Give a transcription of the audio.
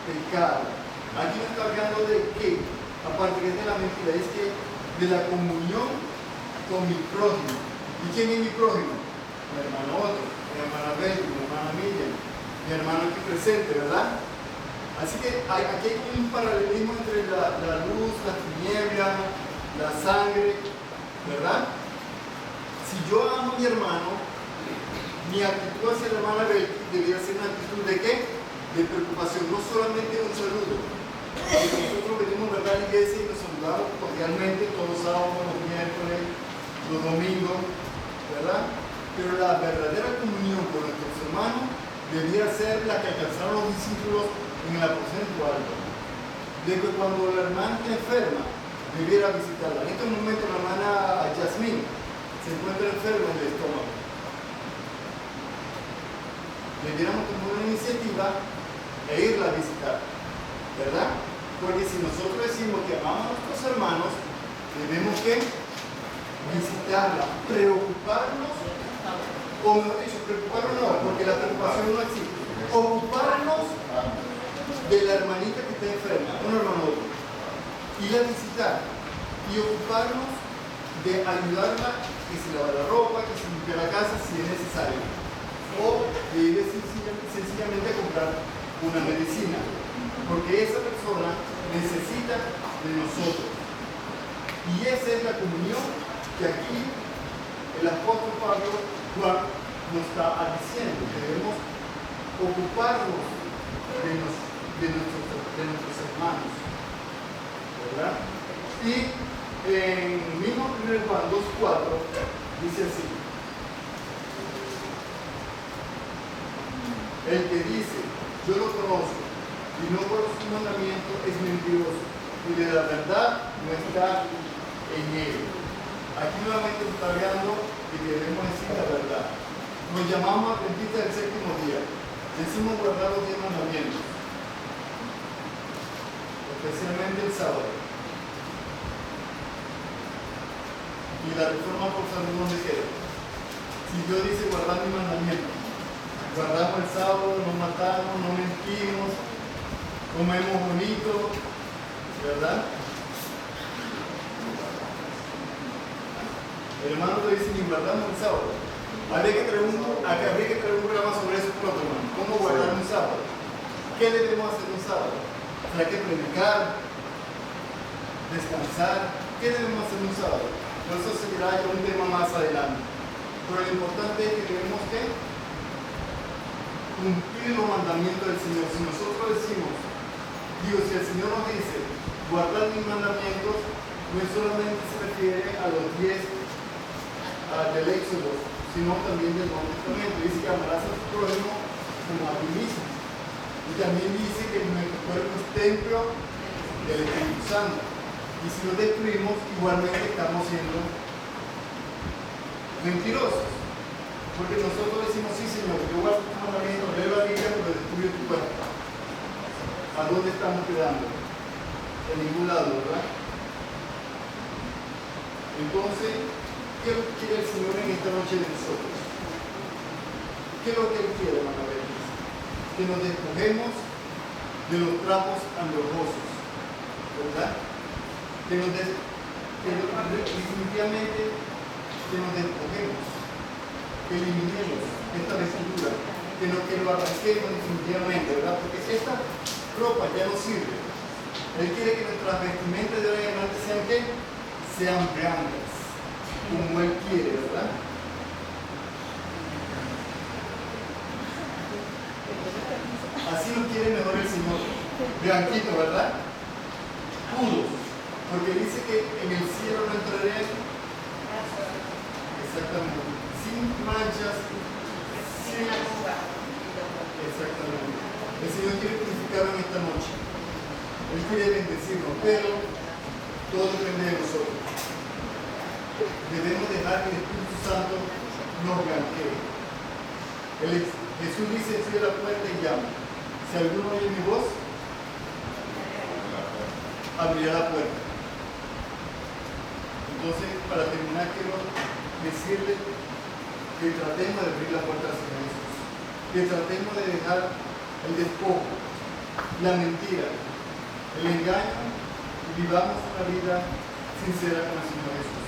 pecado. Aquí no está hablando de qué, aparte que es de la mentira, es que de la comunión con mi prójimo. ¿Y quién es mi prójimo? Mi hermano otro, mi hermana Betty, mi hermana Miriam, mi hermano aquí presente, ¿verdad? Así que aquí hay un paralelismo entre la luz, la tiniebla, la sangre, ¿verdad? Si yo amo a mi hermano, mi actitud hacia la hermana Betty debería ser una actitud de ¿qué? De preocupación, no solamente un saludo. Porque nosotros venimos, ¿verdad?, a la iglesia y nos saludamos cordialmente todos los sábados, los miércoles, los domingos, ¿verdad? Pero la verdadera comunión con nuestros hermanos debería ser la que alcanzaron los discípulos en el aposento alto. De que cuando la hermana está enferma, debiera visitarla. En estos momentos la hermana Yasmín se encuentra enferma en el estómago. Debiéramos tomar una iniciativa e irla a visitar, ¿verdad? Porque si nosotros decimos que amamos a nuestros hermanos, tenemos que visitarla, preocuparnos, o mejor dicho, preocuparnos no, porque la preocupación no existe. Ocuparnos de la hermanita que está enferma, un hermano otro, ir a visitar y ocuparnos de ayudarla, que se lava la ropa, que se limpia la casa si es necesario, o de ir sencillamente a comprar una medicina, porque esa persona necesita de nosotros. Y esa es la comunión que aquí el apóstol Pablo Juan nos está diciendo, que debemos ocuparnos de nuestros hermanos, ¿verdad? Y en mismo 1 Juan 2:4 dice así: el que dice yo lo conozco y no por su mandamiento es mentiroso, y de la verdad no está en él. Aquí nuevamente nos está hablando de que debemos decir la verdad. Nos llamamos adventistas del séptimo día. Decimos guardar los 10 mandamientos, especialmente el sábado. Y la reforma por salud, ¿dónde queda? Si Dios dice guardar mi mandamiento, guardamos el sábado, no matamos, no mentimos, comemos bonito, ¿verdad? El hermano te dice ni guardamos el sábado. Habría que traer un programa sobre eso pronto, hermano. ¿Cómo guardar un sábado? ¿Qué debemos hacer un sábado? ¿Habrá que predicar? ¿Descansar? ¿Qué debemos hacer un sábado? Por eso seguirá ya un tema más adelante. Pero lo importante es que debemos ¿qué? Cumplir los mandamientos del Señor. Si nosotros decimos, Dios, si el Señor nos dice, guardar mis mandamientos, no solamente se refiere a los 10 del Éxodo, sino también del Nuevo Testamento. Dice que amarás a tu prójimo como a ti mismo. Y también dice que nuestro cuerpo es templo del Espíritu Santo. Y si lo destruimos, igualmente estamos siendo mentirosos. Porque nosotros decimos, sí Señor, yo guardo tus mandamientos, leo la Biblia, pero destruyo tu cuerpo. ¿A dónde estamos quedando? En ningún lado, ¿verdad? Entonces, ¿qué es lo que quiere el Señor en esta noche de nosotros? ¿Qué es lo que Él quiere, hermana Beatriz? Que nos despojemos de los trapos andrajosos, ¿verdad? Definitivamente que nos despojemos, que eliminemos esta vestidura, que lo arranquemos definitivamente, ¿verdad? Porque esta ropa ya no sirve. Él quiere que nuestras vestimentas de hoy en adelante sean ¿qué? Sean blancas, como Él quiere, ¿verdad? Así lo quiere mejor el Señor. Blanquito, ¿verdad? Puros. Porque dice que en el cielo no entraré. Exactamente. Sin manchas. Sin... Exactamente. El Señor quiere purificarnos en esta noche. Él quiere bendecirnos, pero todo depende de nosotros. Debemos dejar que el Espíritu Santo nos blanquee. Jesús dice, estoy a la puerta y llamo. Si alguno oye mi voz, abrirá la puerta. Entonces, para terminar, quiero decirle que tratemos de abrir la puerta al Señor Jesús. Que tratemos de dejar el despojo, la mentira, el engaño, y vivamos una vida sincera con el Señor Jesús.